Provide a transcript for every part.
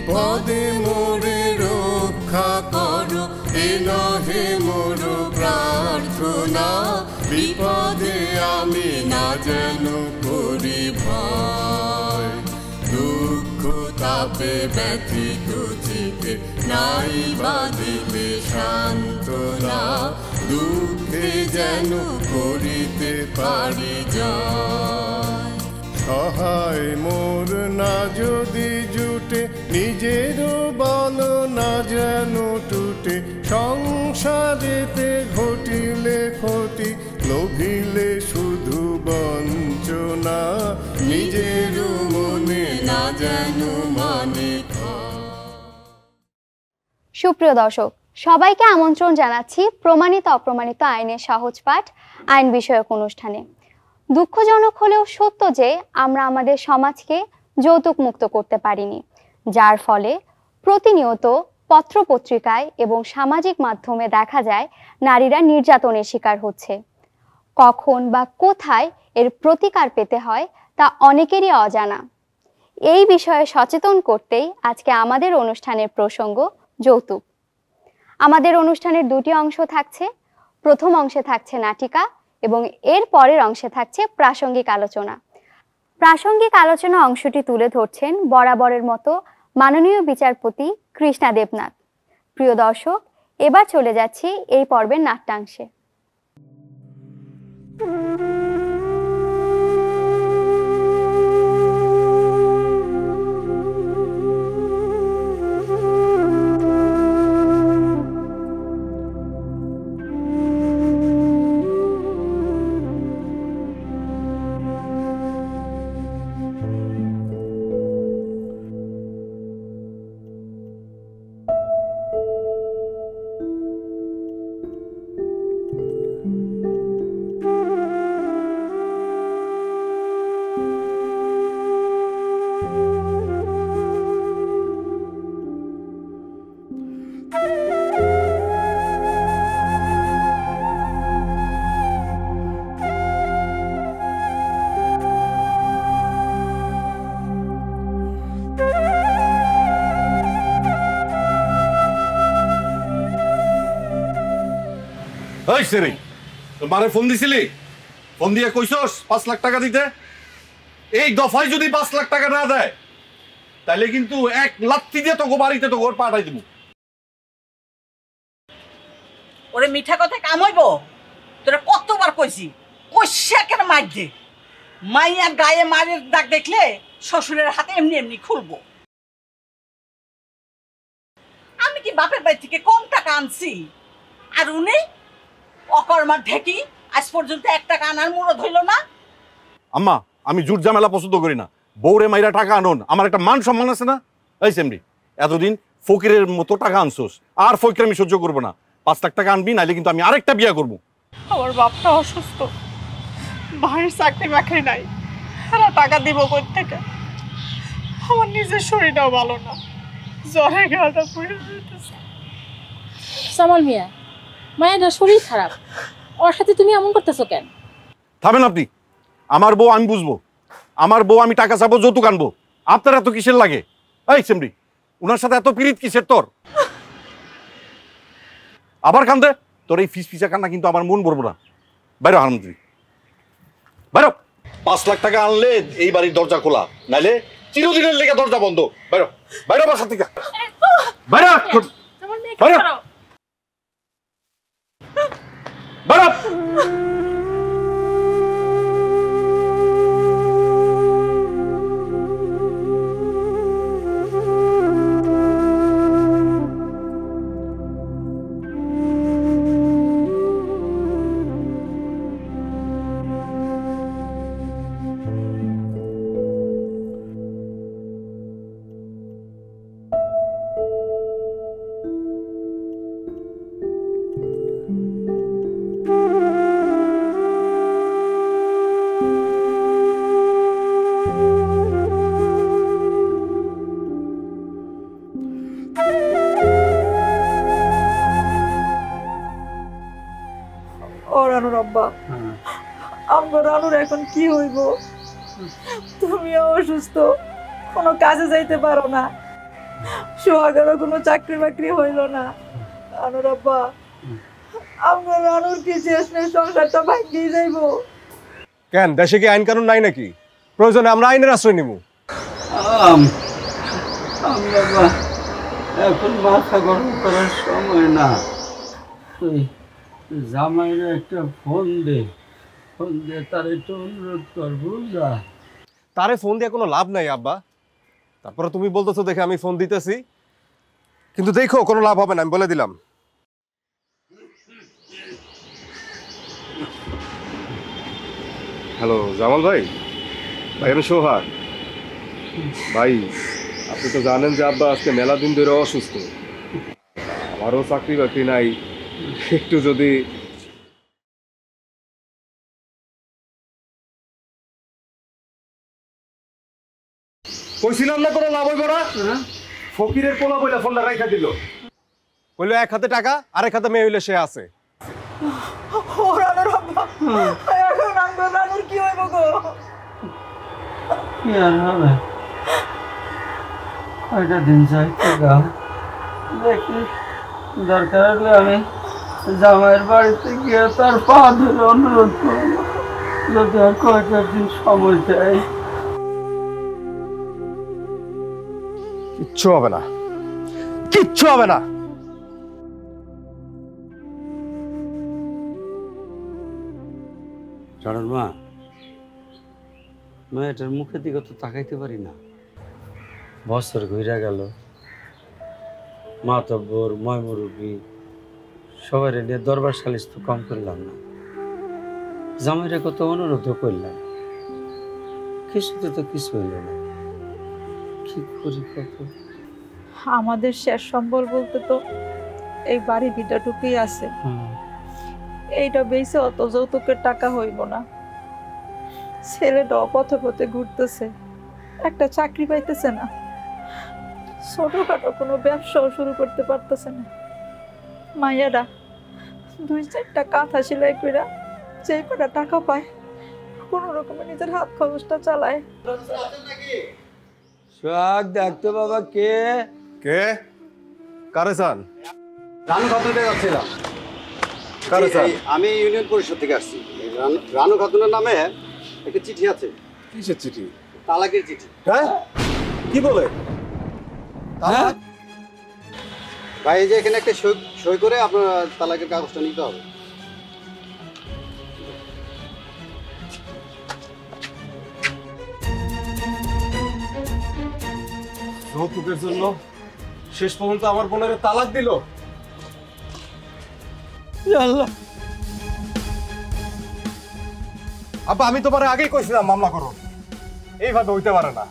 বিপদে মোরে রক্ষা করো, এ নহে মোর প্রার্থনা। বিপদে আমি না যেন করি ভয়, দুঃখ তাপে ব্যথিত চিতে নাই বাঁধিবে সান্ত্বনা। দুঃখে যেন করিতে পারি জয়। সহায় মোর না যদি জুটে, নিজেরও বল না যেন টুটে। সংসারেতে ঘটিলে ক্ষতি, লোভিলে শুধু বঞ্চনা। নিজেরও মনে না যেন মানে। সুপ্রিয় দর্শক, সবাইকে আমন্ত্রণ জানাচ্ছি প্রমাণিত অপ্রমাণিত আইনের সহজ পাঠ আইন বিষয়ক অনুষ্ঠানে। দুঃখজনক হলেও সত্য যে আমরা আমাদের সমাজকে যৌতুক মুক্ত করতে পারিনি, যার ফলে প্রতিনিয়ত পত্রপত্রিকায় এবং সামাজিক মাধ্যমে দেখা যায় নারীরা নির্যাতনের শিকার হচ্ছে। কখন বা কোথায় এর প্রতিকার পেতে হয় তা অনেকেরই অজানা। এই বিষয়ে সচেতন করতেই আজকে আমাদের অনুষ্ঠানের প্রসঙ্গ যৌতুক। আমাদের অনুষ্ঠানের দুটি অংশ থাকছে। প্রথম অংশে থাকছে নাটিকা এবং এর পরের অংশে থাকছে প্রাসঙ্গিক আলোচনা। প্রাসঙ্গিক আলোচনা অংশটি তুলে ধরছেন বরাবরের মতো মাননীয় বিচারপতি কৃষ্ণা দেবনাথ। প্রিয় দর্শক, এবার চলে যাচ্ছি এই পর্বের নাট্যাংশে। মারে ফোন দিছিলি? ফোন দিয়ে কইছস 5 লাখ টাকা দিতে? এই দফায় যদি 5 লাখ টাকা না দেয় তাহলে কিন্তু এক লাত্তি দিয়ে তোকে বাড়িতে তো ঘর পাঠাই দিব। ওরে মিঠা কথা কাম হইব? তোরা কতবার কইছি, কইছে কেন মার দে। মাইয়ার গায়ে মারের দাগ দেখলে শ্বশুরের হাতে এমনি এমনি খুলবো। আমি কি বাপের বাড়ি থেকে কম টাকা আনছি? আর উনি অকর্মার ঢেকি আজ পর্যন্ত 1 টাকা আনার মুরদ হইল না। আম্মা, আমি জুট ঝামেলা পছন্দ করি না। বউরে মাইরা টাকা আনন, আমার একটা মান সম্মান আছে না? এই সেমরি, এতদিন ফকিরের মতো টাকা আনছোস, আর ফকির আমি সহ্য করবো না। 5 লাখ টাকা আনবি, নাইলে কিন্তু আমি আরেকটা বিয়া করবো। আমার বাপটা অসুস্থ, ভাইয়ের চাকরি বাকরি নাই, এরা টাকা দিব কই থেকে? আমার নিজের শরীরটাও ভালো না, জ্বরে গাটা পুড়ে যেতেছে। সামাল মিয়া, মায়ের শরীর খারাপ, ওর সাথে তুমি এমন করতেছো কেন? থামেন আপনি। আমার বউ আমি বুঝবো, আমার বউ আমি টাকা চাবো, যৌতুক আনবো। আপনার এত কিসের লাগে? এই সেমরি, উনার সাথে এত পিরিত কিসের তোর? আবার কান্দে? তোর এই ফিস ফিসা কান্না কিন্তু আমার মন ভরবো না। বাইরো হারামজাদি, বাইরো। 5 লাখ টাকা আনলে এই বাড়ির দরজা খোলা, নাইলে চিরদিনের লেগে দরজা বন্ধ। বাইরো, বাইরো বাসা থেকে, বাইরো, বাইরো, বাইরো। রানুর এখন কি হইব? তুমি অসুস্থ, কোনো কাজে যাইতে পারো না, সোহাগেরও কোনো চাকরি বাকরি হইল না। রানুর আব্বা, আমরা রানুর কি শেষ নেই, সংসারটা ভাঙিয়ে যাইব। কেন দেশে কি আইন কানুন নাই নাকি? প্রয়োজনে আমরা আইনের আশ্রয় নিব। বাবা, এখন মাথা গরম করার সময় না। ওই জামাইরে একটা ফোন দে, ফোন দিয়ে তার একটু অনুরোধ কর, বুঝলা? তারে ফোন দিয়ে কোনো লাভ নাই আব্বা। তারপরে তুমি বলতেছো দেখে আমি ফোন দিতেছি, কিন্তু দেখো কোনো লাভ হবে না, আমি বলে দিলাম। হ্যালো জামাল ভাই, ভাই আমি সোহাগ ভাই। আপনি তো জানেন যে আব্বা আজকে মেলা দিন ধরে অসুস্থ, আমারও চাকরি বাকরি নাই। একটু যদি কইছিলাম না কোনো লাভ হইব না, ফকিরের পোলা বইলা ফোনটা রাইখা দিল। বললো এক হাতে টাকা আর এক হাতে মেয়ে হইলে সে আছে। ও রানুর আব্বা, এখন আমরা রানুর কি হইব গো? কি আর হবে, কয়টা দিন যাইতে গাও, দেখি দরকার হলে আমি জামাইয়ের বাড়িতে গিয়ে তার পা ধরে অনুরোধ করবো, যদি আর কয়টা দিন সময় চাই। কিচ্ছু হবে না, কিচ্ছু হবে না। জানার মা, মেয়েটার মুখের দিকে তো তাকাইতে পারি না। বছর ঘুরে গেল, মাতব্বর ময় মুরব্বী সবাই নিয়ে দরবার সালিশ তো কম করলাম না, জামাইরা কত অনুরোধ করলাম, কিছুতে তো কিছু হইল না। কি করি কত? আমাদের শেষ সম্বল বলতে তো এই বাড়ি ভিটাটুকুই আছে। এইটা বেশি অত যৌতুকের টাকা হইব না। ছেলেটাও পথে পথে ঘুরতেছে, একটা চাকরি পাইতেছে না, ছোটখাটো কোনো ব্যবসাও শুরু করতে পারতেছে না। মাইয়ারা 2-4টা কাঁথা সেলাই করে যে কটা টাকা পায় কোনো রকমে নিজের হাত খরচটা চালায়। সোহাগ, দেখতো বাবা কে? কে? কারে চান? রানু খাতুনকে যাচ্ছিলাম। কারে চান? আমি ইউনিয়ন পরিষদ থেকে আসছি। রানু খাতুনের নামে একটা চিঠি আছে। কিসের চিঠি? তালাকের চিঠি। হ্যাঁ, কি বলে? হ্যাঁ? ভাই, এই যে এখানে একটা সই করে আপনার তালাকের কাগজটা নিতে হবে। যৌতুকের জন্য শেষ পর্যন্ত আমার বোনের তালাক দিল। আল্লাহ, আব্বা আমি তোমার আগেই কইছিলাম মামলা করো, এইভাবে হইতে পারে না।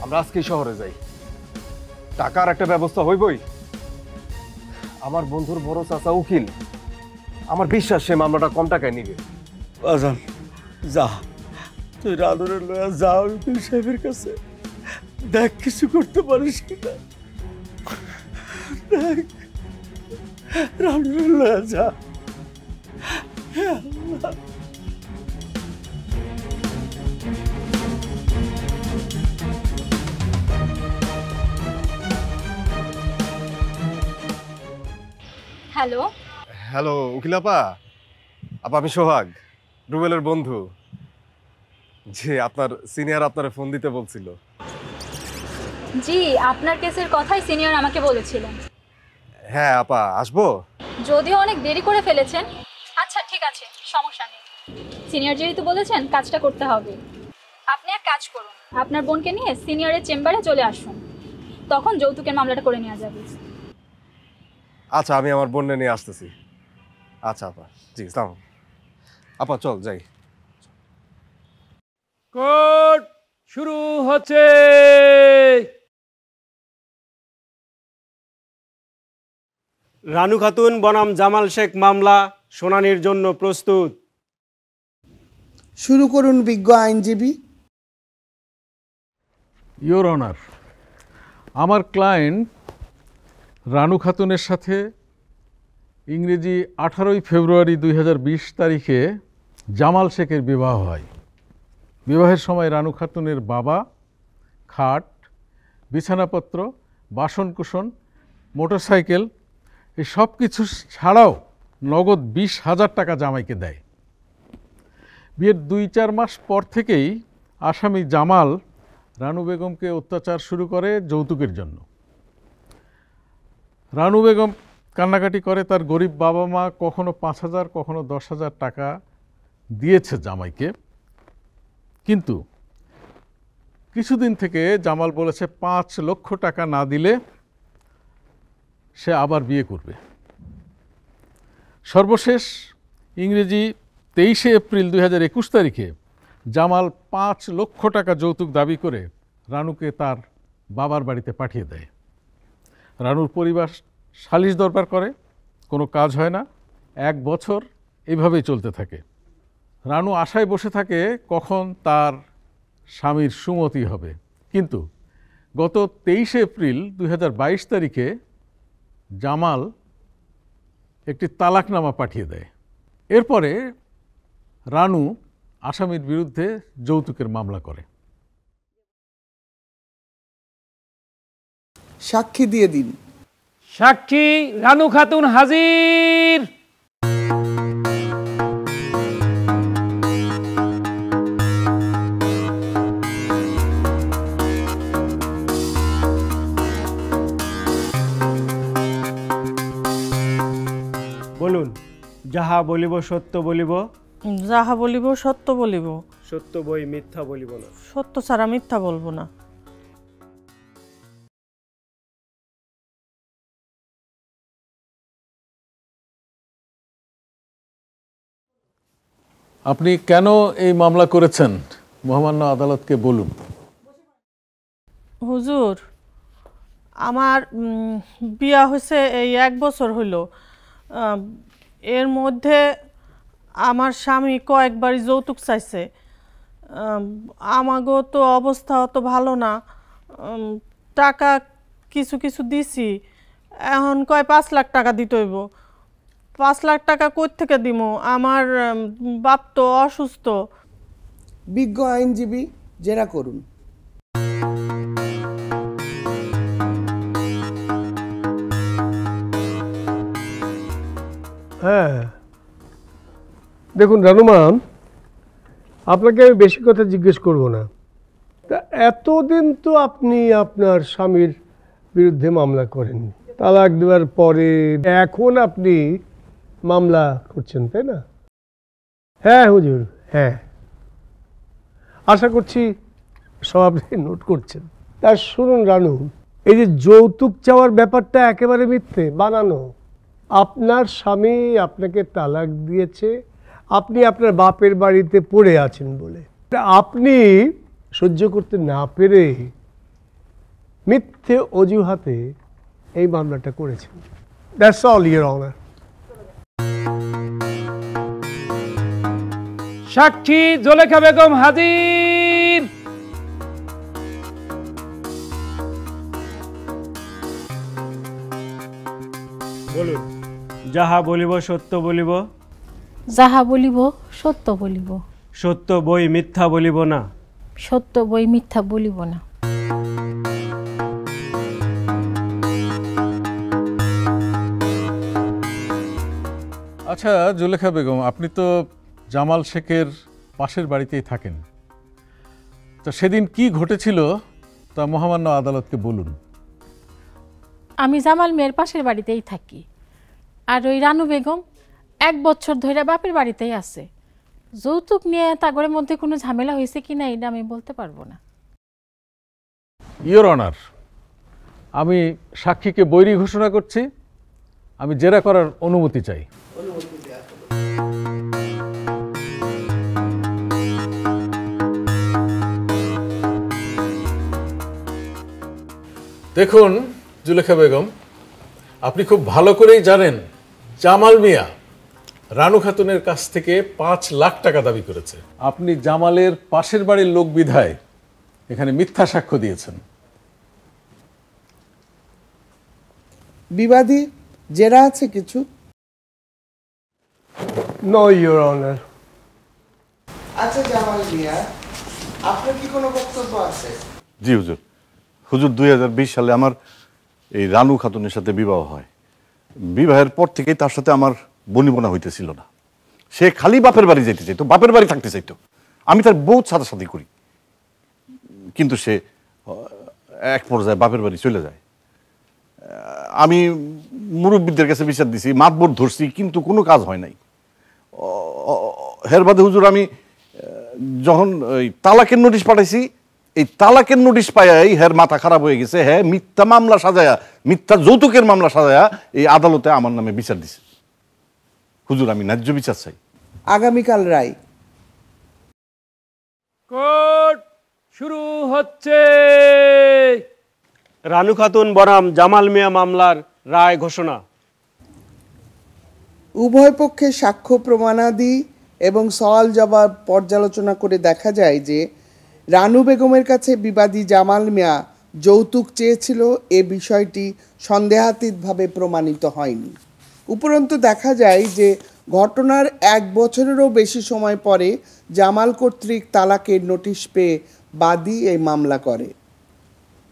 আমরা আজকে শহরে যাই, টাকার একটা ব্যবস্থা হইবই। আমার বন্ধুর বড় চাচা উকিল, আমার বিশ্বাস সে মামলাটা কম টাকায় নিবে। আজান যা, তুই রানুরে লয়া যাও উকিল সাহেবের কাছে, দেখ কিছু করতে পারিস কিনা। দেখ, রানুরে লয়া যা। হ্যালো হ্যালো উকিল আপা। আপা আমি সোহাগ, রুবেলের বন্ধু। জি, আপনার সিনিয়র আপনার ফোন দিতে বলছিল। জি, আপনার কেসের কথাই সিনিয়র আমাকে বলেছিলেন। হ্যাঁ আপা, আসবো? যদিও অনেক দেরি করে ফেলেছেন। আচ্ছা ঠিক আছে, সমস্যা নেই। সিনিয়র যেহেতু বলেছেন কাজটা করতে হবে, আপনি এক কাজ করুন, আপনার বোনকে নিয়ে সিনিয়রের চেম্বারে চলে আসুন, তখন যৌতুকের মামলাটা করে নেওয়া যাবে। আচ্ছা, আমি আমার বোনকে নিয়ে আসতেছি। আচ্ছা আপা, জি সালাম। আপা চল যাই। কোর্ট শুরু হচ্ছে। রানু খাতুন বনাম জামাল শেখ মামলা শুনানির জন্য প্রস্তুত। শুরু করুন বিজ্ঞ আইনজীবী। ইয়োর অনার, আমার ক্লায়েন্ট রানু খাতুনের সাথে ইংরেজি 18 ফেব্রুয়ারি 2020 তারিখে জামাল শেখের বিবাহ হয়। বিবাহের সময় রানু খাতুনের বাবা খাট, বিছানাপত্র, বাসনকুসন, মোটরসাইকেল এই সব কিছু ছাড়াও নগদ 20,000 টাকা জামাইকে দেয়। বিয়ের 2-4 মাস পর থেকেই আসামি জামাল রানু বেগমকে অত্যাচার শুরু করে যৌতুকের জন্য। রানু বেগম কান্নাকাটি করে তার গরিব বাবা মা কখনো 5,000 কখনো 10,000 টাকা দিয়েছে জামাইকে, কিন্তু কিছুদিন থেকে জামাল বলেছে 5 লক্ষ টাকা না দিলে সে আবার বিয়ে করবে। সর্বশেষ ইংরেজি 23 এপ্রিল 2021 তারিখে জামাল 5 লক্ষ টাকা যৌতুক দাবি করে রানুকে তার বাবার বাড়িতে পাঠিয়ে দেয়। রানুর পরিবার সালিশ দরবার করে, কোনো কাজ হয় না। 1 বছর এইভাবেই চলতে থাকে। রানু আশায় বসে থাকে কখন তার স্বামীর সুমতি হবে, কিন্তু গত 23 এপ্রিল 2022 তারিখে জামাল একটি তালাকনামা পাঠিয়ে দেয়। এরপরে রানু আসামির বিরুদ্ধে যৌতুকের মামলা করে। সাক্ষী দিয়ে দিন। সাক্ষী রানু খাতুন হাজির। বলুন। যাহা বলিব সত্য বলিব, যাহা বলিব সত্য বলিব, সত্য বই মিথ্যা বলিব না। সত্য ছাড়া মিথ্যা বলবো না। আপনি কেন এই মামলা করেছেন মহামান্য আদালতকে বলুন। হুজুর, আমার বিয়া হয়েছে এই 1 বছর হইল। এর মধ্যে আমার স্বামী কয়েকবারই যৌতুক চাইছে। আমাগো তো অবস্থা অত ভালো না, টাকা কিছু কিছু দিছি, এখন কয় 5 লাখ টাকা দিতে হইব। 5 লাখ টাকা কই থেকে দিব? আমার বাপ তো অসুস্থ। বিজ্ঞ আইনজীবী জেরা করুন। হ্যাঁ, দেখুন রানুমা, আপনাকে আমি বেশি কথা জিজ্ঞেস করব না। তা এতদিন তো আপনি আপনার স্বামীর বিরুদ্ধে মামলা করেননি, তালাক দেওয়ার পরে এখন আপনি মামলা করছেন, তাই না? হ্যাঁ হুজুর, হ্যাঁ, আশা করছি সব আপনি নোট করছেন। তা শুনুন রানু, এই যে যৌতুক চাওয়ার ব্যাপারটা একেবারে মিথ্যে, বানানো। আপনার স্বামী আপনাকে তালাক দিয়েছে আপনি আপনার বাপের বাড়িতে পড়ে আছেন বলে। আপনি সহ্য করতে না পেরে মিথ্যে অজুহাতে এই মামলাটা করেছেন। That's all your honour. সাক্ষী জোলেখা বেগম হাজির। বলুন। যাহা বলিব সত্য বলিব, যাহা বলিব সত্য বলিব, সত্য বই মিথ্যা বলিব না। সত্য বই মিথ্যা বলিব না। আচ্ছা জুলেখা বেগম, আপনি তো জামাল শেখের পাশের বাড়িতেই থাকেন, তো সেদিন কি ঘটেছিল তা মহামান্য আদালতকে বলুন। আমি জামাল মেয়ের পাশের বাড়িতেই থাকি, আর ওই রানু বেগম 1 বছর ধরে বাপের বাড়িতেই আছে। যৌতুক নিয়ে তাগরের মধ্যে কোনো ঝামেলা হয়েছে কিনা এটা আমি বলতে পারবো না। ইওর অনার, আমি সাক্ষীকে বৈরী ঘোষণা করছি। আমি জেরা করার অনুমতি চাই। দেখুন জুলেখা বেগম, আপনি খুব ভালো করেই জানেন জামাল মিয়া রানু খাতুনের কাছ থেকে 5 লাখ টাকা দাবি করেছে। আপনি জামালের পাশের বাড়ির লোক বিধায় এখানে মিথ্যা সাক্ষ্য দিয়েছেন। বিবাদী জেরা আছে কিছু? No your honour. আচ্ছা জামাল মিয়া, আপনার কি কোনো বক্তব্য আছে? জি হুজুর, হুজুর 2020 সালে আমার এই রানু খাতুনের সাথে বিবাহ হয়। বিবাহের পর থেকেই তার সাথে আমার বনিবনা হইতেছিল না। সে খালি বাপের বাড়ি যেতে চাইতো, বাপের বাড়ি থাকতে চাইতো। আমি তার বহুত সাদাসাদি করি, কিন্তু সে এক পর্যায়ে বাপের বাড়ি চলে যায়। আমি মুরব্বীদের কাছে বিচার দিছি, মাতবর ধরছি, কিন্তু কোনো কাজ হয় নাই। হের বাদে হুজুর আমি যখন ওই তালাকের নোটিশ পাঠাইছি, এই তালাকের নোটিশ পাইয়াই হের মাথা খারাপ হয়ে গেছে। হ্যাঁ, মিথ্যা মামলা সাজায়া, মিথ্যা যৌতুকের মামলা সাজায়া এই আদালতে আমার নামে বিচার দিছে। হুজুর আমি ন্যায্য বিচার চাই। আগামীকাল রায়। কোর্ট শুরু হচ্ছে। রানু খাতুন বনাম জামাল মিয়া মামলার রায় ঘোষণা। উভয় পক্ষের সাক্ষ্য প্রমাণাদি এবং সওয়াল জবাব পর্যালোচনা করে দেখা যায় যে রানু বেগমের কাছে বিবাদী জামাল মিয়া যৌতুক চেয়েছিল, এ বিষয়টি সন্দেহাতীতভাবে প্রমাণিত হয়নি। উপরন্তু দেখা যায় যে ঘটনার 1 বছরেরও বেশি সময় পরে জামাল কর্তৃক তালাকের নোটিশ পেয়ে বাদী এই মামলা করে,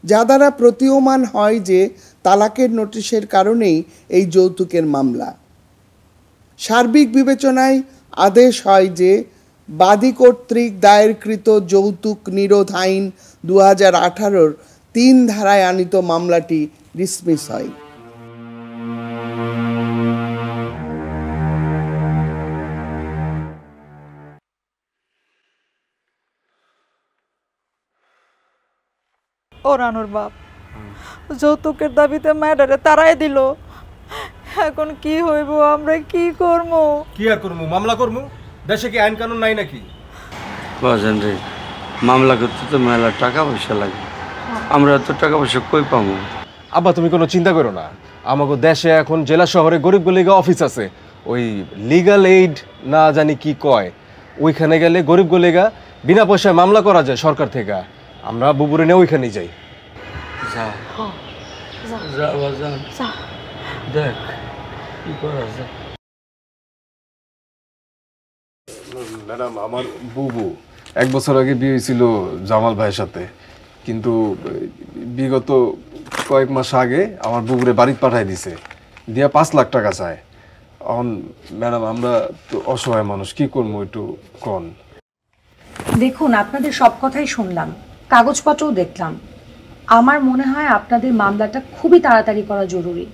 যা দ্বারা প্রতীয়মান হয় যে তালাকের নোটিশের কারণেই এই যৌতুকের মামলা। সার্বিক বিবেচনায় আদেশ হয় যে বাদী কর্তৃক দায়েরকৃত যৌতুক নিরোধ আইন 2018-র 3 ধারায় আনিত মামলাটি ডিসমিস হয়। ও রানুর বাপ যৌতুকের দাবিতে ম্যাডারে তারাই দিল। এখন কি হইব, আমরা কি করব? কি আর করবো? মামলা করবো। দেশে কি আইন কানুন নাই নাকি? বাজান রে, মামলা করতে তো মেলা টাকা পয়সা লাগে, আমরা এত টাকা পয়সা কই পাবো? আব্বা তুমি কোনো চিন্তা করো না, আমাকে দেশে এখন জেলা শহরে গরিব গলিগা অফিস আছে, ওই লিগাল এইড না জানি কি কয়, ওইখানে গেলে গরিব গলিগা বিনা পয়সায় মামলা করা যায় সরকার থেকে। আমরা বুবুরে নিয়ে ওইখানেই যাই। যা যা বাজান, দেখ কি করা যায়। ম্যাডাম, আমার বুবু 1 বছর আগে বিয়ে হয়েছিল জামাল ভাইয়ের সাথে, কিন্তু বিগত কয়েক মাস আগে আমার বুবুরে বাড়িতে পাঠাই দিছে, দিয়া 5 লাখ টাকা চায়। এখন ম্যাডাম আমরা তো অসহায় মানুষ, কি করবো একটু কোন? দেখুন, আপনাদের সব কথাই শুনলাম, কাগজপত্রও দেখলাম। আমার মনে হয় আপনাদের মামলাটা খুবই তাড়াতাড়ি করা জরুরি,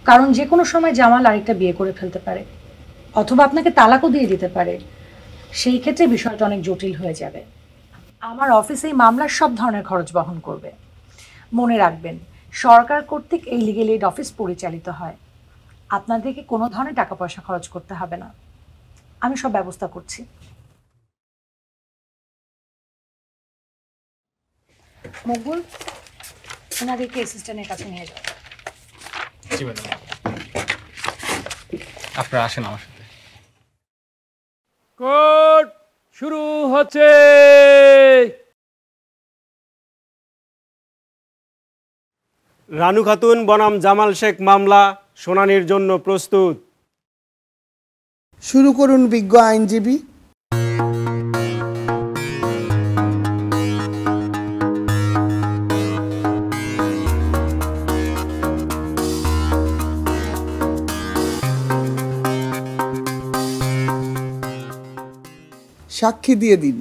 কারণ যে কোনো সময় জামাল আরেকটা বিয়ে করে ফেলতে পারে, অথবা আপনাকে তালাকও দিয়ে দিতে পারে। সেই ক্ষেত্রে বিষয়টা অনেক জটিল হয়ে যাবে। আমার অফিসে এই মামলার সব ধরনের খরচ বহন করবে। মনে রাখবেন, সরকার কর্তৃক এই লিগ্যাল এইড অফিস পরিচালিত হয়। আপনাদেরকে কোনো ধরনের টাকা পয়সা খরচ করতে হবে না, আমি সব ব্যবস্থা করছি। মকবুল, ওনাদেরকে অ্যাসিস্ট্যান্টের কাছে নিয়ে যাও। জি ম্যাডাম, আপনারা আসেন আমার সাথে। কোর্ট শুরু হচ্ছে। রানু খাতুন বনাম জামাল শেখ মামলা শুনানির জন্য প্রস্তুত। শুরু করুন বিজ্ঞ আইনজীবী। সাক্ষী দিয়ে দিন।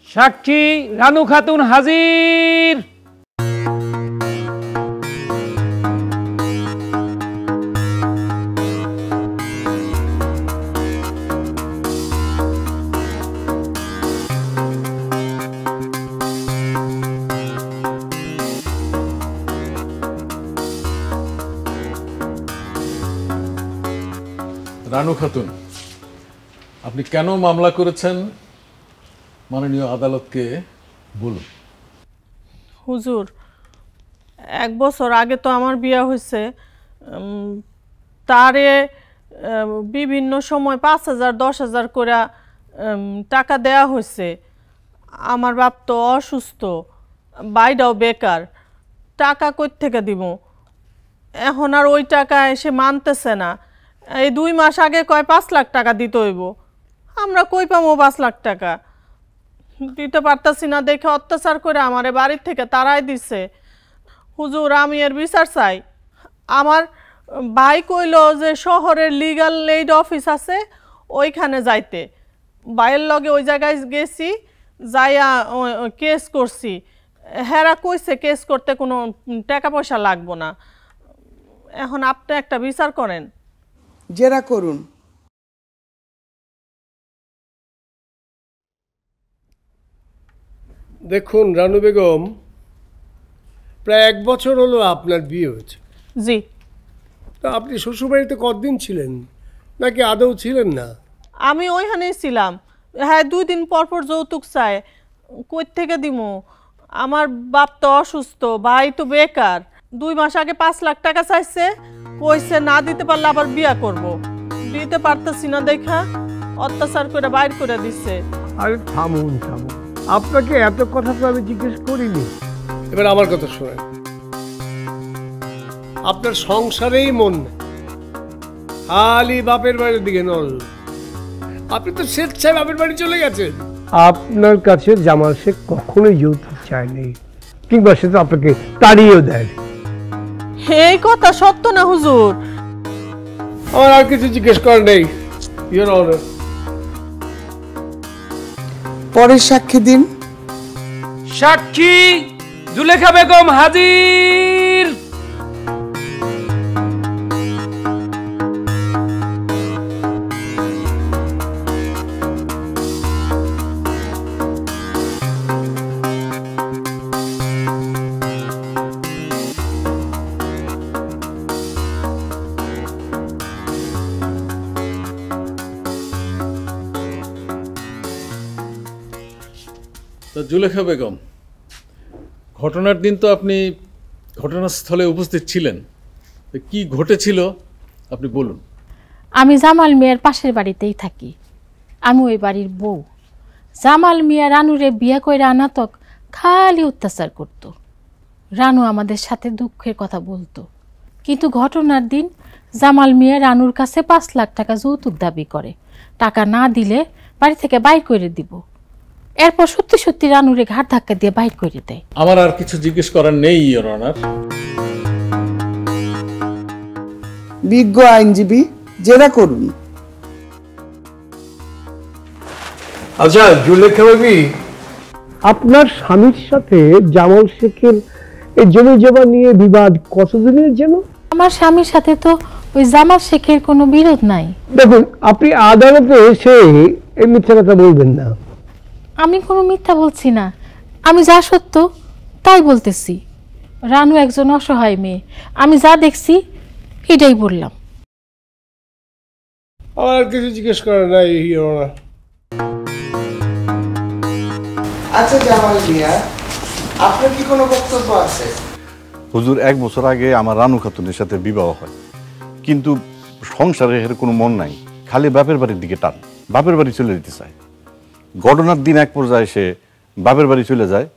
সাক্ষী রানু খাতুন হাজির। রানু খাতুন, আপনি কেন মামলা করেছেন মাননীয় আদালতকে বলুন। হুজুর, 1 বছর আগে তো আমার বিয়ে হয়েছে, তারে বিভিন্ন সময় 5,000 10,000 করে টাকা দেয়া হয়েছে। আমার বাপ তো অসুস্থ, বাইটাও বেকার, টাকা কই থেকে দিব? এখন আর ওই টাকা এসে মানতেছে না। এই 2 মাস আগে কয় 5 লাখ টাকা দিতে হইব, আমরা কই পাবো 5 লাখ টাকা? দিতে পারতাছি না দেখে অত্যাচার করে আমারে বাড়ির থেকে তাড়াই দিছে। হুজুর আমি এর বিচার চাই। আমার ভাই কইল যে শহরের লিগ্যাল এইড অফিস আছে ওইখানে যাইতে, ভাইয়ের লগে ওই জায়গায় গেছি, যাইয়া কেস করছি। হেরা কইছে কেস করতে কোনো টাকা পয়সা লাগবো না। এখন আপনি একটা বিচার করেন। জেরা করুন। দেখুন রানু বেগম, প্রায় 1 বছর হলো আপনার বিয়ে হয়েছে। জি। তা আপনি শ্বশুরবাড়িতে কতদিন ছিলেন, নাকি আদৌ ছিলেন না? আমি ওইখানেই ছিলাম। হ্যাঁ 2 দিন পর পর যৌতুক চায়, কই থেকে দিমু? আমার বাপ তো অসুস্থ, ভাই তো বেকার। 2 মাস আগে 5 লাখ টাকা চাইছে, কইছে না দিতে পারলে আবার বিয়া করব। দিতে পারতেছি না দেখা অত্যাচার করে বাইর করে দিচ্ছে। আরে থামুন থামুন, আপনাকে এত কথা তো আমি জিজ্ঞেস করিনি। এবার আমার কথা শোনেন, আপনার সংসারেই মন নেই, খালি বাপের বাড়ির দিকে নজর। আপনি তো স্বেচ্ছায় বাপের বাড়ি চলে গেছেন। আপনার কাছে জামাল শেখ কখনোই যৌতুক চায়নি, কিংবা সে তো আপনাকে তাড়িয়েও দেয়। এই কথা সত্য না হুজুর? আমার আর কিছু জিজ্ঞেস করার নেই, ইওর অনার। পরের সাক্ষী দিন। সাক্ষী জুলেখা বেগম হাজির। তো জুলেখা বেগম, ঘটনার দিন তো আপনি ঘটনাস্থলে উপস্থিত ছিলেন, তো কি ঘটেছিল আপনি বলুন। আমি জামাল মিয়ার পাশের বাড়িতেই থাকি, আমি ওই বাড়ির বউ। জামাল মিয়া রানুরে বিয়ে করে আনাতক খালি অত্যাচার করত। রানু আমাদের সাথে দুঃখের কথা বলতো, কিন্তু ঘটনার দিন জামাল মিয়া রানুর কাছে 5 লাখ টাকা যৌতুক দাবি করে। টাকা না দিলে বাড়ি থেকে বাইর করে দিব। এরপর সত্যি সত্যি রানুরে ঘাট ধাক্কা দিয়ে বাইর করে দেয়। আমার আর কিছু জিজ্ঞেস করার নেই ইওর অনার। বিজ্ঞ আইনজীবী, জেরা করুন। আচ্ছা জুলেখা বেবি, আপনার স্বামীর সাথে জামাল শেখের এই জমি জমা নিয়ে বিবাদ কতদিনের জন্য? আমার স্বামীর সাথে তো ওই জামাল শেখের কোনো বিরোধ নাই। দেখুন, আপনি আদালতে এসে এই মিথ্যা কথা বলবেন না। আমি কোনো মিথ্যা বলছি না, আমি যা সত্য তাই বলতেছি। রানু একজন অসহায় মেয়ে, আমি যা দেখছি এটাই বললাম। আমার আর কিছু জিজ্ঞেস করার নাই ইওর অনার। আচ্ছা জামাল মিয়া, আপনার কি কোনো বক্তব্য আছে? হুজুর, 1 বছর আগে আমার রানু খাতুনের সাথে বিবাহ হয়, কিন্তু সংসারে এর কোনো মন নাই, খালি বাপের বাড়ির দিকে টান, বাপের বাড়ি চলে যেতে চায়। ঘটনার দিন এক পর্যায়ে সে বাপের বাড়ি চলে যায়,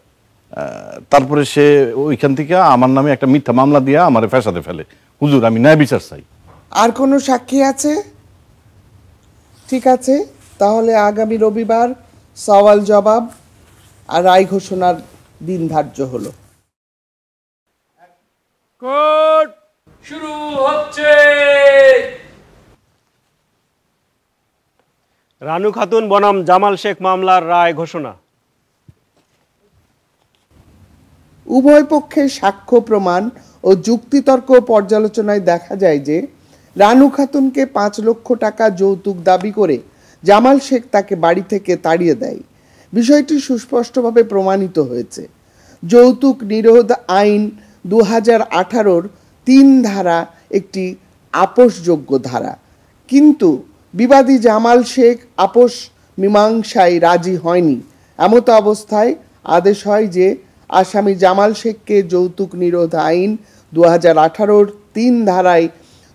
তারপরে সে ওইখান থেকে আমার নামে একটা মিথ্যা মামলা দিয়ে আমার ফ্যাসাদে ফেলে। হুজুর, আমি ন্যায় বিচার চাই। আর কোনো সাক্ষী আছে? ঠিক আছে, তাহলে আগামী রবিবার সওয়াল জবাব আর রায় ঘোষণার দিন ধার্য হলো। কোর্ট শুরু হচ্ছে। রানু খাতুন বনাম জামাল শেখ মামলার রায় ঘোষণা। উভয় পক্ষের সাক্ষ্য প্রমাণ ও যুক্তিতর্ক পর্যালোচনায় দেখা যায় যে রানু খাতুনকে 5 লক্ষ টাকা যৌতুক দাবি করে জামাল শেখ তাকে বাড়ি থেকে তাড়িয়ে দেয়। বিষয়টি সুস্পষ্টভাবে প্রমাণিত হয়েছে। যৌতুক নিরোধ আইন 2018-র 3 ধারা একটি আপোষযোগ্য ধারা, কিন্তু বিবাদী জামাল শেখ আপোষ মীমাংসায় রাজি হয়নি। এমত অবস্থায় আদেশ হয় যে আসামি জামাল শেখকে যৌতুক নিরোধ আইন 2018-র 3 ধারায়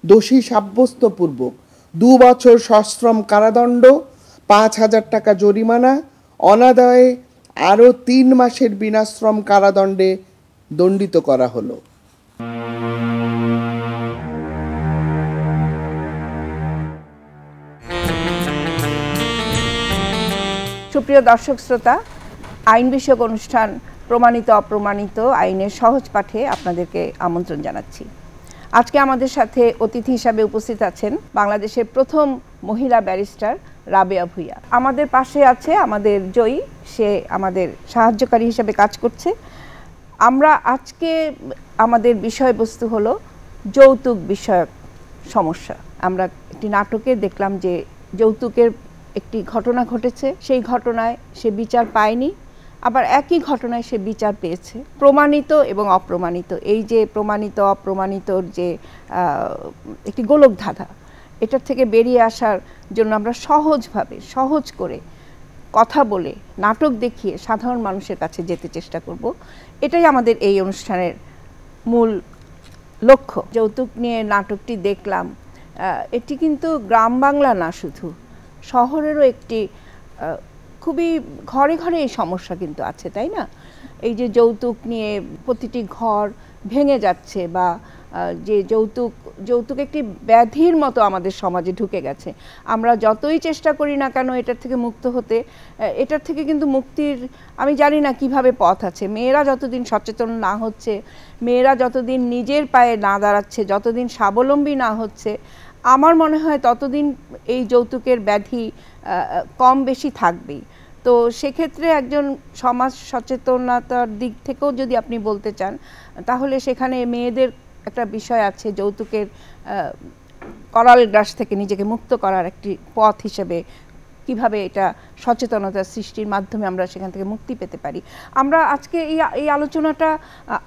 দোষী সাব্যস্তপূর্বক 2 বছর সশ্রম কারাদণ্ড, 5,000 টাকা জরিমানা, অনাদায়ে আরও 3 মাসের বিনাশ্রম কারাদণ্ডে দণ্ডিত করা হলো। সুপ্রিয় দর্শক শ্রোতা, আইন বিষয়ক অনুষ্ঠান প্রমাণিত অপ্রমাণিত আইনের সহজ পাঠে আপনাদেরকে আমন্ত্রণ জানাচ্ছি। আজকে আমাদের সাথে অতিথি হিসাবে উপস্থিত আছেন বাংলাদেশের প্রথম মহিলা ব্যারিস্টার রাবেয়া ভূঁইয়া। আমাদের পাশে আছে আমাদের জয়ী, সে আমাদের সাহায্যকারী হিসাবে কাজ করছে। আমরা আজকে আমাদের বিষয়বস্তু হলো যৌতুক বিষয়ক সমস্যা। আমরা একটি নাটকে দেখলাম যে যৌতুকের একটি ঘটনা ঘটেছে, সেই ঘটনায় সে বিচার পায়নি, আবার একই ঘটনায় সে বিচার পেয়েছে। প্রমাণিত এবং অপ্রমাণিত, এই যে প্রমাণিত অপ্রমাণিতর যে একটি গোলকধাঁধা, এটার থেকে বেরিয়ে আসার জন্য আমরা সহজভাবে সহজ করে কথা বলে নাটক দেখিয়ে সাধারণ মানুষের কাছে যেতে চেষ্টা করব। এটাই আমাদের এই অনুষ্ঠানের মূল লক্ষ্য। যৌতুক নিয়ে নাটকটি দেখলাম, এটি কিন্তু গ্রাম বাংলা না, শুধু শহরেরও একটি খুবই ঘরে ঘরে এই সমস্যা কিন্তু আছে, তাই না? এই যে যৌতুক নিয়ে প্রতিটি ঘর ভেঙে যাচ্ছে, বা যে যৌতুক একটি ব্যাধির মতো আমাদের সমাজে ঢুকে গেছে। আমরা যতই চেষ্টা করি না কেন এটার থেকে মুক্ত হতে, এটার থেকে কিন্তু মুক্তির আমি জানি না কিভাবে পথ আছে। মেয়েরা যতদিন সচেতন না হচ্ছে, মেয়েরা যতদিন নিজের পায়ে না দাঁড়াচ্ছে, যতদিন স্বাবলম্বী না হচ্ছে, আমার মনে হয় ততদিন এই যৌতুকের ব্যাধি কম বেশি থাকবেই। তো সেক্ষেত্রে একজন সমাজ সচেতনতার দিক থেকেও যদি আপনি বলতে চান, তাহলে সেখানে মেয়েদের একটা বিষয় আছে, যৌতুকের করাল গ্রাস থেকে নিজেকে মুক্ত করার একটি পথ হিসেবে কিভাবে এটা সচেতনতা সৃষ্টির মাধ্যমে আমরা সেখান থেকে মুক্তি পেতে পারি। আমরা আজকে এই আলোচনাটা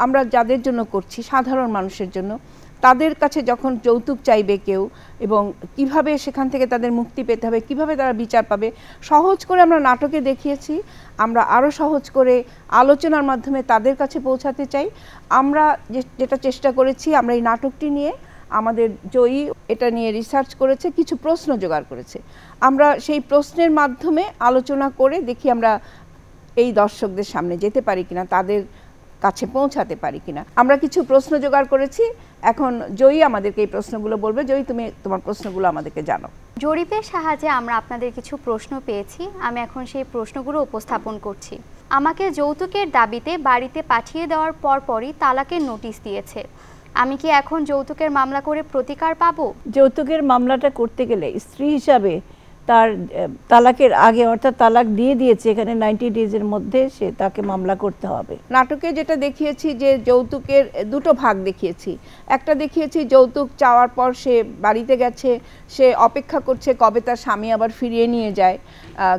আমরা যাদের জন্য করছি, সাধারণ মানুষের জন্য। তাদের কাছে যখন যৌতুক চাইবে কেউ, এবং কিভাবে সেখান থেকে তাদের মুক্তি পেতে হবে, কিভাবে তারা বিচার পাবে, সহজ করে আমরা নাটকে দেখিয়েছি। আমরা আরও সহজ করে আলোচনার মাধ্যমে তাদের কাছে পৌঁছাতে চাই। আমরা যেটা চেষ্টা করেছি, আমরা এই নাটকটি নিয়ে আমাদের জয়ী এটা নিয়ে রিসার্চ করেছে, কিছু প্রশ্ন জোগাড় করেছে। আমরা সেই প্রশ্নের মাধ্যমে আলোচনা করে দেখি আমরা এই দর্শকদের সামনে যেতে পারি কিনা, তাদের কাছে পৌঁছাতে পারি কিনা। আমরা কিছু প্রশ্ন জোগাড় করেছি, এখন জয়ী আমাদেরকে এই প্রশ্নগুলো বলবে। জয়ী, তুমি তোমার প্রশ্নগুলো আমাদেরকে জানো। জরিপের সাহায্যে আমরা আপনাদের কিছু প্রশ্ন পেয়েছি, আমি এখন সেই প্রশ্নগুলো উপস্থাপন করছি। আমাকে যৌতুকের দাবিতে বাড়িতে পাঠিয়ে দেওয়ার পরপরই তালাকের নোটিশ দিয়েছে, আমি কি এখন যৌতুকের মামলা করে প্রতিকার পাবো? যৌতুকের মামলাটা করতে গেলে স্ত্রী হিসাবে তার তালাকের আগে, অর্থাৎ তালাক দিয়ে দিয়েছে, এখানে 90 ডেজের মধ্যে সে তাকে মামলা করতে হবে। নাটকে যেটা দেখিয়েছি যে যৌতুকের দুটো ভাগ দেখিয়েছি। একটা দেখিয়েছি যৌতুক চাওয়ার পর সে বাড়িতে গেছে, সে অপেক্ষা করছে কবে তার স্বামী আবার ফিরিয়ে নিয়ে যায়,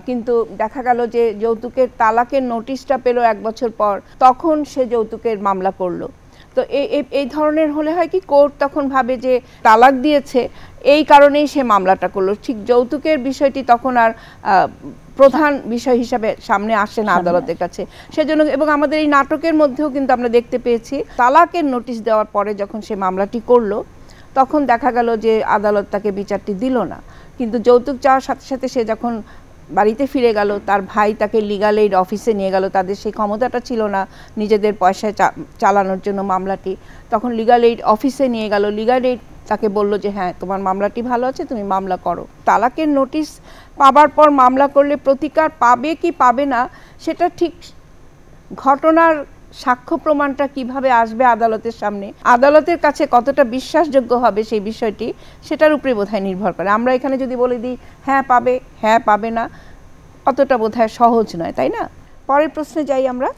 কিন্তু দেখা গেল যে যৌতুকের তালাকের নোটিশটা পেল 1 বছর পর, তখন সে যৌতুকের মামলা করলো। তো এই ধরনের হলে হয় কি, কোর্ট তখন ভাবে যে তালাক দিয়েছে, এই কারণেই সে মামলাটা করলো। ঠিক যৌতুকের বিষয়টি তখন আর প্রধান বিষয় হিসাবে সামনে আসে না আদালতের কাছে। সেজন্য এবং আমাদের এই নাটকের মধ্যেও কিন্তু আমরা দেখতে পেয়েছি, তালাকের নোটিশ দেওয়ার পরে যখন সে মামলাটি করলো, তখন দেখা গেল যে আদালত তাকে বিচারটি দিল না। কিন্তু যৌতুক চাওয়ার সাথে সাথে সে যখন বাড়িতে ফিরে গেল, তার ভাই তাকে লিগাল এইড অফিসে নিয়ে গেল, তাদের সেই ক্ষমতাটা ছিল না নিজেদের পয়সায় চালানোর জন্য মামলাটি, তখন লিগাল এইড অফিসে নিয়ে গেল, লিগাল এইড তাকে বলল যে হ্যাঁ তোমার মামলাটি ভালো আছে, তুমি মামলা করো। তালাকের নোটিশ পাবার পর মামলা করলে প্রতিকার পাবে কি পাবে না, সেটা ঠিক ঘটনার সাক্ষ্য প্রমাণটা কিভাবে আসবে আদালতের সামনে, আদালতের কাছে কতটা বিশ্বাসযোগ্য হবে সেই বিষয়টি, সেটার উপরে বোধহয় নির্ভর করে। আমরা এখানে যদি বলে দিই হ্যাঁ পাবে, হ্যাঁ পাবে না, অতটা বোধহয় সহজ নয়, তাই না? পরের প্রশ্নে যাই আমরা।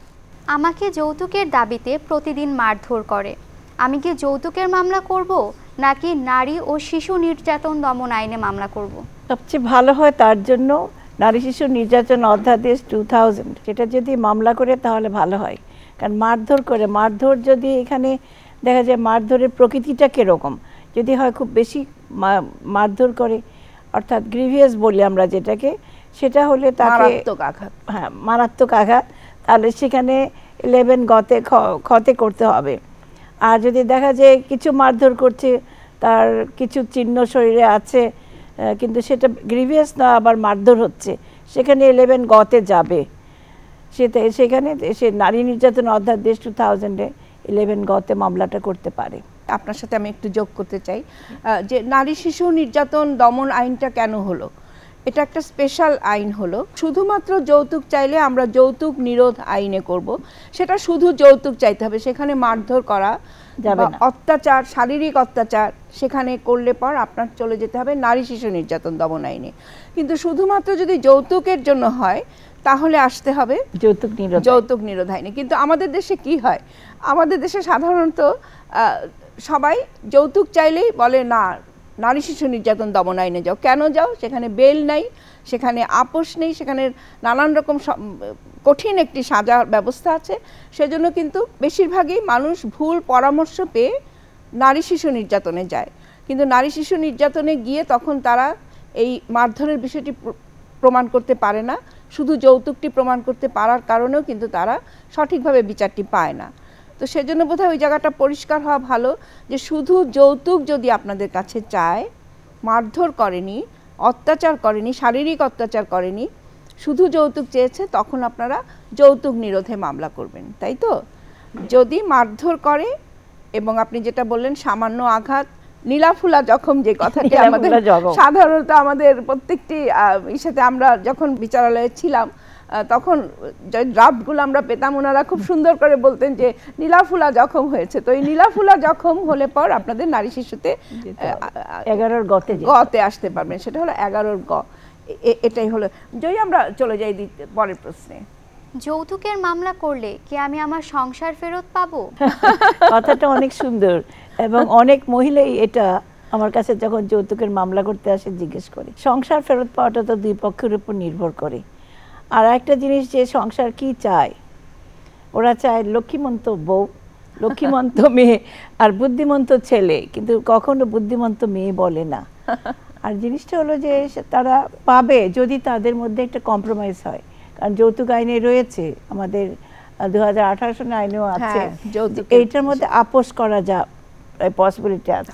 আমাকে যৌতুকের দাবিতে প্রতিদিন মারধর করে, আমি কি যৌতুকের মামলা করব নাকি নারী ও শিশু নির্যাতন দমন আইনে মামলা করব? সবচেয়ে ভালো হয় তার জন্য নারী শিশু নির্যাতন অধ্যাদেশ 2000, সেটা যদি মামলা করে তাহলে ভালো হয়। কারণ মারধর যদি এখানে দেখা যায় মারধরের প্রকৃতিটা কীরকম, যদি হয় খুব বেশি মারধর করে, অর্থাৎ গ্রিভিয়াস বলি আমরা যেটাকে, সেটা হলে তাকে মারাত্মক আঘাত, হ্যাঁ মারাত্মক আঘাত, তাহলে সেখানে 11 ক্ষতে করতে হবে। আর যদি দেখা যায় কিছু মারধর করছে, তার কিছু চিহ্ন শরীরে আছে, কিন্তু সেটা গ্রিভিয়াস না, আবার মারধর হচ্ছে, সেখানে 11 গতে যাবে। সেখানে সে নারী নির্যাতন অধ্যাদেশ 2000-এ 11 গতে মামলাটা করতে পারে। আপনার সাথে আমি একটু যোগ করতে চাই যে নারী শিশু নির্যাতন দমন আইনটা কেন হলো, এটা একটা স্পেশাল আইন হলো। শুধুমাত্র যৌতুক চাইলে আমরা যৌতুক নিরোধ আইনে করব, সেটা শুধু যৌতুক চাইতে হবে, সেখানে মারধর করা যাবে না, অত্যাচার, শারীরিক অত্যাচার সেখানে করলে পর আপনার চলে যেতে হবে নারী শিশু নির্যাতন দমন আইনে। কিন্তু শুধুমাত্র যদি যৌতুকের জন্য হয় তাহলে আসতে হবে যৌতুক নিরোধ আইনে। কিন্তু আমাদের দেশে কি হয়, আমাদের দেশে সাধারণত সবাই যৌতুক চাইলেই বলে না নারী শিশু নির্যাতন দমন আইনে যাও। কেন যাও? সেখানে বেল নাই, সেখানে আপোষ নেই, সেখানে নানান রকম কঠিন একটি সাজার ব্যবস্থা আছে। সেজন্য কিন্তু বেশিরভাগই মানুষ ভুল পরামর্শ পেয়ে নারী শিশু নির্যাতনে যায়। কিন্তু নারী শিশু নির্যাতনে গিয়ে তখন তারা এই মারধরের বিষয়টি প্রমাণ করতে পারে না, শুধু যৌতুকটি প্রমাণ করতে পারার কারণেও কিন্তু তারা সঠিকভাবে বিচারটি পায় না। তো সেজন্য বোধহয় ওই জায়গাটা পরিষ্কার হওয়া ভালো যে শুধু যৌতুক যদি আপনাদের কাছে চায়, মারধর করেনি, অত্যাচার করেনি, শারীরিক অত্যাচার করেনি, শুধু যৌতুক চেয়েছে, তখন আপনারা যৌতুক নিরোধে মামলা করবেন, তাই তো? যদি মারধর করে এবং আপনি যেটা বললেন সামান্য আঘাত, নীলাফুলা জখম, যে কথাটি আমাদের সাধারণত আমাদের প্রত্যেকটি সাথে আমরা যখন বিচারালয়ে ছিলাম তখন ড্রাফটগুলো আমরা পেতাম, ওনারা খুব সুন্দর করে বলতেন যে নীলাফুলা জখম হয়েছে। তো এই নীলাফুলা জখম হলে পর আপনাদের নারী শিশুতে 11 গতে আসতে পারবেন, সেটা হলো 11 গ। এটাই হলো। যদি আমরা চলে যাই পরের প্রশ্নে, যৌতুকের মামলা করলে কি আমি আমার সংসার ফেরত পাবো? কথাটা অনেক সুন্দর এবং অনেক মহিলাই এটা আমার কাছে যখন যৌতুকের মামলা করতে আসে জিজ্ঞেস করে। সংসার ফেরত পাওয়াটা তো দুই পক্ষের উপর নির্ভর করে। আর একটা জিনিস, যে সংসার কি চায়, ওরা চায় লক্ষ্মীমন্ত বউ, লক্ষ্মীমন্ত মেয়ে আর বুদ্ধিমন্ত ছেলে, কিন্তু কখনো বুদ্ধিমন্ত মেয়ে বলে না। আর জিনিসটা হলো যে তারা পাবে যদি তাদের মধ্যে একটা কম্প্রোমাইজ হয়। কারণ যৌতুক আইনে রয়েছে, আমাদের 2018 সনের আইনেও আছে, এইটার মধ্যে আপোষ করা যায়, পসিবিলিটি আছে,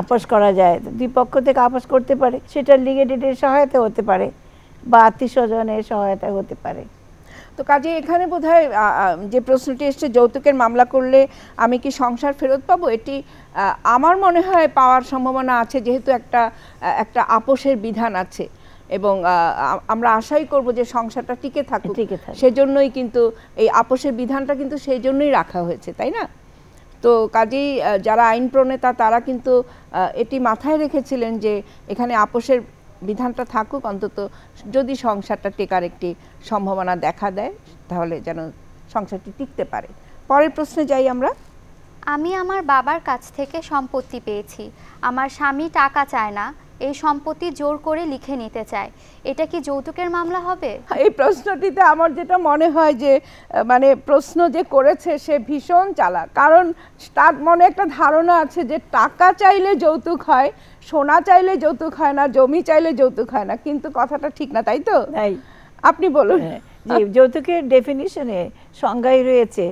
আপোষ করা যায়। দুই পক্ষ থেকে আপোষ করতে পারে, সেটা লিগেটেডের সহায়তা হতে পারে বা আত্মীয় স্বজনের সহায়তা হতে পারে। তো কাজে এখানে বোধহয় যে প্রশ্নটি এসছে, যৌতুকের মামলা করলে আমি কি সংসার ফেরত পাবো, এটি আমার মনে হয় পাওয়ার সম্ভাবনা আছে, যেহেতু একটা আপোষের বিধান আছে এবং আমরা আশাই করব যে সংসারটা টিকে থাকুক। সেজন্যই কিন্তু এই আপোষের বিধানটা কিন্তু সেই জন্যই রাখা হয়েছে, তাই না? তো কাজেই যারা আইন প্রণেতা তারা কিন্তু এটি মাথায় রেখেছিলেন যে এখানে আপোষের বিধানটা থাকুক, অন্তত যদি সংসারটা টেকার একটি সম্ভাবনা দেখা দেয় তাহলে যেন সংসারটি টিকতে পারে। পরের প্রশ্নে যাই আমরা। আমি আমার বাবার কাছ থেকে সম্পত্তি পেয়েছি, আমার স্বামী টাকা চায় না, এই সম্পত্তি জোর করে লিখে নিতে চায়, এটা কি যৌতুকের মামলা হবে? এই প্রশ্নটিতে আমার যেটা মনে হয় যে মানে প্রশ্ন যে করেছে সে ভীষণ চালাক, কারণ তার মনে একটা ধারণা আছে যে টাকা চাইলে যৌতুক হয়, সোনা চাইলে যৌতুক হয় না, জমি চাইলে যৌতুক হয় না, কিন্তু কথাটা ঠিক না, তাই তো? আপনি বলুন। জি, যৌতুকের ডেফিনিশনে সংজ্ঞায় রয়েছে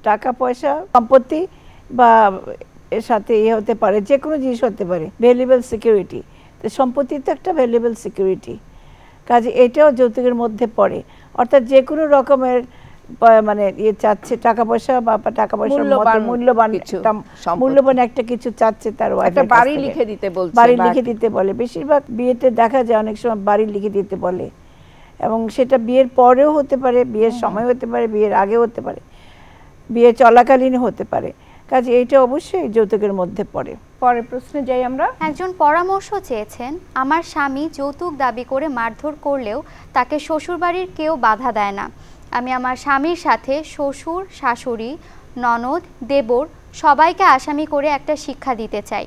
টাকা পয়সা, সম্পত্তি বা এর সাথে হতে পারে, যে কোনো জিনিস হতে পারে, ভ্যালুয়েবল সিকিউরিটি। তো সম্পত্তি তো একটা ভ্যালুয়েবল সিকিউরিটি, কাজে এটাও যৌতুকের মধ্যে পড়ে। অর্থাৎ যে কোনো রকমের মানে চাচ্ছে টাকা পয়সা বা টাকা পয়সার মূল্যবান একটা কিছু চাচ্ছে, তার বাড়ি লিখে দিতে বলছে, বাড়ি লিখে দিতে বলে। বেশিরভাগ বিয়েতে দেখা যায় অনেক সময় বাড়ি লিখে দিতে বলে, এবং সেটা বিয়ের পরেও হতে পারে, বিয়ের সময় হতে পারে, বিয়ের আগে হতে পারে, বিয়ে চলাকালীন হতে পারে। কাজে এইটা অবশ্যই যৌতুকের মধ্যে পড়ে। পরের প্রশ্নে যাই আমরা। একজন পরামর্শ চেয়েছেন, আমার স্বামী যৌতুক দাবি করে মারধর করলেও তাকে শ্বশুরবাড়ির কেউ বাধা দেয় না, আমি আমার স্বামীর সাথে শ্বশুর, শাশুড়ি, ননদ, দেবর সবাইকে আসামি করে একটা শিক্ষা দিতে চাই,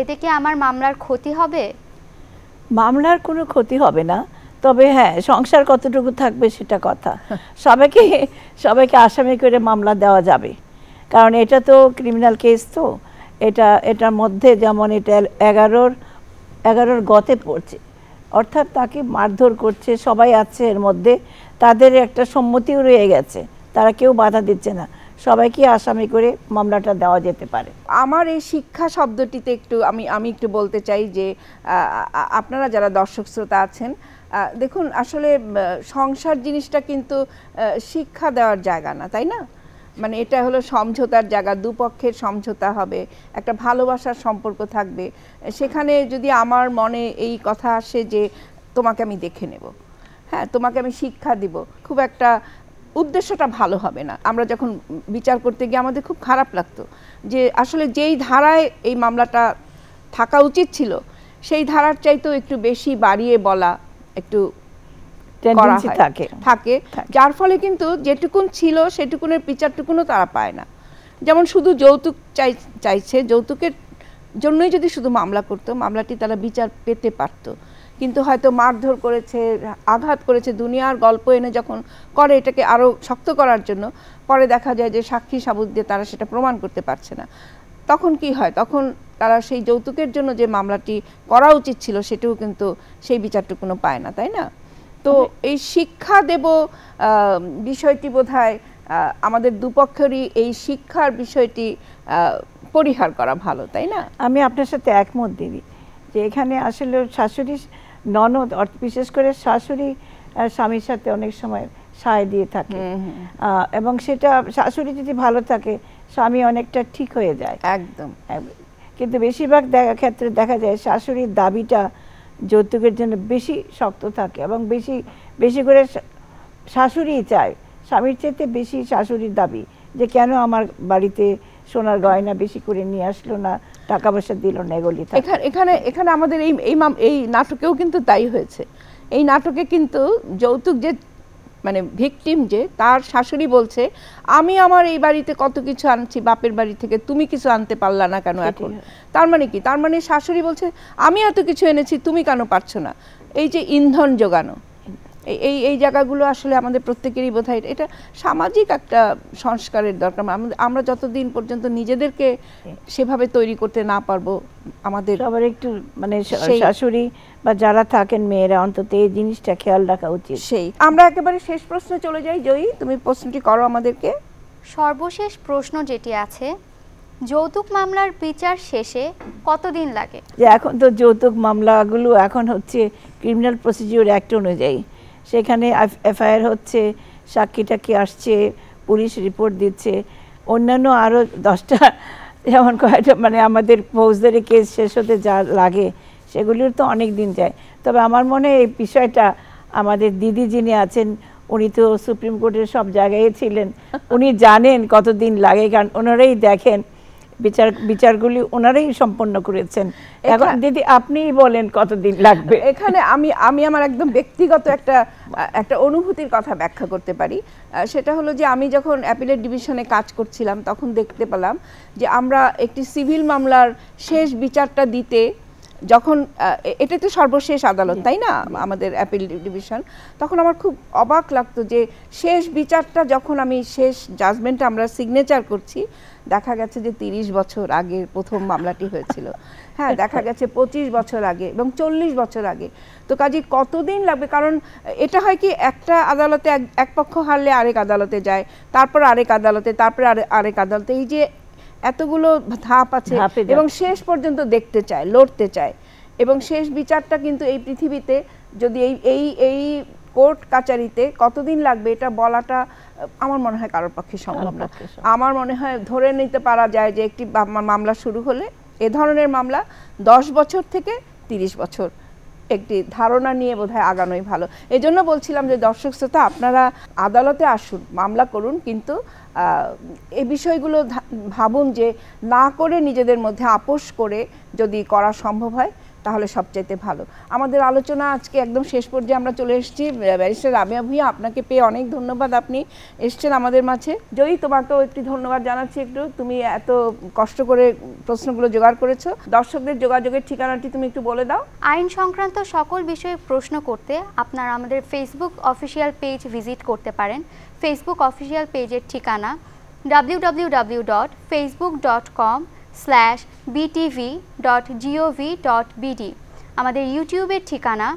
এতে কি আমার মামলার ক্ষতি হবে? মামলার কোনো ক্ষতি হবে না, তবে হ্যাঁ সংসার কতটুকু থাকবে সেটা কথা। সবাইকে আসামি করে মামলা দেওয়া যাবে, কারণ এটা তো ক্রিমিনাল কেস, তো এটার মধ্যে যেমন এটা 11 গতে পড়ছে, অর্থাৎ তাকে মারধর করছে, সবাই আছে এর মধ্যে, তাদের একটা সম্মতিও রয়ে গেছে, তারা কেউ বাধা দিচ্ছে না, সবাইকে আসামি করে মামলাটা দেওয়া যেতে পারে। আমার এই শিক্ষা শব্দটিতে একটু আমি একটু বলতে চাই যে আপনারা যারা দর্শক শ্রোতা আছেন, দেখুন আসলে সংসার জিনিসটা কিন্তু শিক্ষা দেওয়ার জায়গা না, তাই না? মানে এটা হলো সমঝোতার জায়গা, দুপক্ষের সমঝোতা হবে, একটা ভালোবাসার সম্পর্ক থাকবে। সেখানে যদি আমার মনে এই কথা আসে যে তোমাকে আমি দেখে নেব, হ্যাঁ তোমাকে আমি শিক্ষা দিব, খুব একটা উদ্দেশ্যটা ভালো হবে না। আমরা যখন বিচার করতে গিয়ে আমাদের খুব খারাপ লাগতো যে আসলে যেই ধারায় এই মামলাটা থাকা উচিত ছিল সেই ধারার চাইতেও একটু বেশি বাড়িয়ে বলা একটু থাকে, যার ফলে কিন্তু যেটুকুন ছিল সেটুকুনের বিচারটুকুনও তারা পায় না। যেমন শুধু যৌতুক চাইছে, যৌতুকের জন্যই যদি শুধু মামলা করতো, মামলাটি তারা বিচার পেতে পারত, কিন্তু হয়তো মারধর করেছে, আঘাত করেছে, দুনিয়ার গল্প এনে যখন করে এটাকে আরও শক্ত করার জন্য, পরে দেখা যায় যে সাক্ষী সাবুত দিয়ে তারা সেটা প্রমাণ করতে পারছে না। তখন কি হয়, তখন তারা সেই যৌতুকের জন্য যে মামলাটি করা উচিত ছিল সেটাও কিন্তু সেই বিচারটুকুনো পায় না, তাই না? তো এই শিক্ষা দেব বিষয়টি বোধহয় আমাদের দুপক্ষেরই এই শিক্ষার বিষয়টি পরিহার করা ভালো, তাই না? আমি আপনার সাথে একমত দিদি যে এখানে আসলে শাশুড়ি ননদ, বিশেষ করে শাশুড়ি স্বামীর সাথে অনেক সময় সায় দিয়ে থাকে, এবং সেটা শাশুড়ি যদি ভালো থাকে স্বামী অনেকটা ঠিক হয়ে যায় একদম। কিন্তু বেশিরভাগ ক্ষেত্রে দেখা যায় শাশুড়ির দাবিটা যৌতুকের জন্য বেশি শক্ত থাকে, এবং বেশি করে শাশুড়িই চায়, স্বামীর চাইতে বেশি শাশুড়ির দাবি যে কেন আমার বাড়িতে সোনার গয়না বেশি করে নিয়ে আসলো না, টাকা পয়সা দিল না, এগুলি। এখানে আমাদের এই নাটকেও কিন্তু তাই হয়েছে। এই নাটকে কিন্তু যৌতুক যে মানে ভিকটিম, যে তার শাশুড়ি বলছে আমি আমার এই বাড়িতে কত কিছু আনছি বাপের বাড়ি থেকে, তুমি কিছু আনতে পারলা না কেন এখন? তার মানে কি? তার মানে শাশুড়ি বলছে আমি এত কিছু এনেছি, তুমি কেন পারছো না? এই যে ইন্ধন যোগানো, এই জায়গাগুলো আসলে আমাদের প্রত্যেকেরই বোধহয় এটা সামাজিক একটা সংস্কারের দরকার। আমরা যতদিন পর্যন্ত নিজেদেরকে সেভাবে তৈরি করতে না পারবো, আমাদের সবার একটু মানে শাশুড়ি বা যারা থাকেন মেয়েরা অন্তত এই জিনিসটা খেয়াল রাখা উচিত। সেই আমরা একেবারে শেষ প্রশ্নে চলে যাই। জয়ী, তুমি প্রশ্নটি করো আমাদেরকে। সর্বশেষ প্রশ্ন যেটি আছে, যৌতুক মামলার বিচার শেষে কতদিন লাগে? যে এখন তো যৌতুক মামলাগুলো এখন হচ্ছে ক্রিমিনাল প্রসিডিওর অ্যাক্ট অনুযায়ী, সেখানে এফআইআর হচ্ছে, সাক্ষীটাকে আসছে, পুলিশ রিপোর্ট দিচ্ছে, অন্যান্য আরও 10টা যেমন কয়েকটা মানে আমাদের ফৌজদারি কেস শেষ হতে যা লাগে সেগুলির তো অনেক দিন যায়। তবে আমার মনে হয় এই বিষয়টা আমাদের দিদি যিনি আছেন উনি তো সুপ্রিম কোর্টের সব জায়গায় ছিলেন, উনি জানেন কতদিন লাগে, কারণ ওনারাই দেখেন বিচারগুলি ওনারাই সম্পন্ন করেছেন। এখন দিদি আপনিই বলেন কতদিন লাগবে। এখানে আমি আমার একদম ব্যক্তিগত একটা অনুভূতির কথা ব্যাখ্যা করতে পারি। সেটা হলো যে আমি যখন অ্যাপিলেট ডিভিশনে কাজ করছিলাম তখন দেখতে পেলাম যে আমরা একটি সিভিল মামলার শেষ বিচারটা দিতে, যখন এটা তো সর্বশেষ আদালত তাই না আমাদের অ্যাপিল ডিভিশন, তখন আমার খুব অবাক লাগতো যে শেষ বিচারটা যখন আমি শেষ জাজমেন্টে আমরা সিগনেচার করছি, দেখা গেছে যে 30 বছর আগে প্রথম মামলাটি হয়েছিল, হ্যাঁ দেখা গেছে 25 বছর আগে এবং 40 বছর আগে। তো কাজে কতদিন লাগবে? কারণ এটা হয় কি একটা আদালতে এক পক্ষ হারলে আরেক আদালতে যায়, তারপর আরেক আদালতে, তারপরে আরেক আদালতে, এই যে এতগুলো ধাপ আছে এবং শেষ পর্যন্ত দেখতে চায়, লড়তে চায়। এবং শেষ বিচারটা কিন্তু এই পৃথিবীতে যদি এই কোর্ট কাচারিতে কতদিন লাগবে এটা বলাটা আমার মনে হয় কারোর পক্ষে সম্ভব না। আমার মনে হয় ধরে নিতে পারা যায় যে একটি মামলা শুরু হলে, এ ধরনের মামলা 10 বছর থেকে 30 বছর একটি ধারণা নিয়ে বোধহয় আগানোই ভালো। এই জন্য বলছিলাম যে দর্শক শ্রোতা আপনারা আদালতে আসুন, মামলা করুন, কিন্তু এই বিষয়গুলো ভাবুন যে না করে নিজেদের মধ্যে আপোষ করে যদি করা সম্ভব হয় তাহলে সবচাইতে ভালো। আমাদের আলোচনা আজকে একদম শেষ পর্যায়ে আমরা চলে এসেছি। ব্যারিস্টার রাবেয়া ভূঁইয়া, আপনাকে পেয়ে অনেক ধন্যবাদ, আপনি এসছেন আমাদের মাঝে। জয়ী, তোমাকেও একটি ধন্যবাদ জানাচ্ছি, একটু তুমি এত কষ্ট করে প্রশ্নগুলো জোগাড় করেছো। দর্শকদের যোগাযোগের ঠিকানাটি তুমি একটু বলে দাও। আইন সংক্রান্ত সকল বিষয়ে প্রশ্ন করতে আপনারা আমাদের ফেসবুক অফিসিয়াল পেজ ভিজিট করতে পারেন। ফেসবুক অফিসিয়াল পেজের ঠিকানা www.facebook.com/btv.gov.bd। আমাদের ইউটিউবের ঠিকানা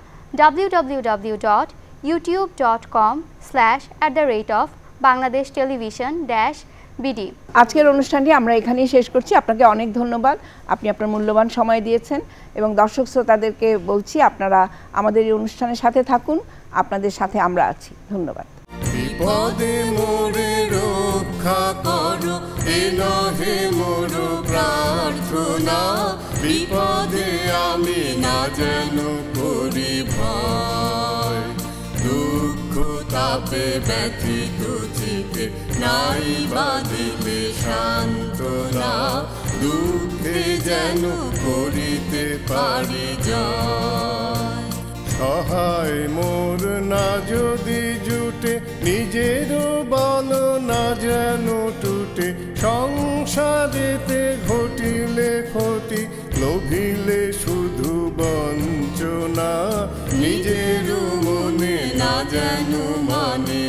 www.youtube.com/@BangladeshTelevision-BD। আজকের অনুষ্ঠানটি আমরা এখানেই শেষ করছি। আপনাকে অনেক ধন্যবাদ, আপনি আপনার মূল্যবান সময় দিয়েছেন এবং দর্শক শ্রোতাদেরকে বলছি আপনারা আমাদের এই অনুষ্ঠানের সাথে থাকুন, আপনাদের সাথে আমরা আছি। ধন্যবাদ। বিপদে মোরে রক্ষা রক্ষা করো এ নহে মোর প্রার্থনা বিপদে আমি না যেন করি ভয় দুঃখ তাপে ব্যথিত চিতে নাই বাঁধিলে সান্ত্বনা দুঃখে যেন করিতে পারি জয় সহায় মোর না যদি জুটে নিজেরও বল না যেন টুটে সংসারেতে ঘটিলে ক্ষতি লোভিলে শুধু বঞ্চনা নিজের মনে না যেন মানে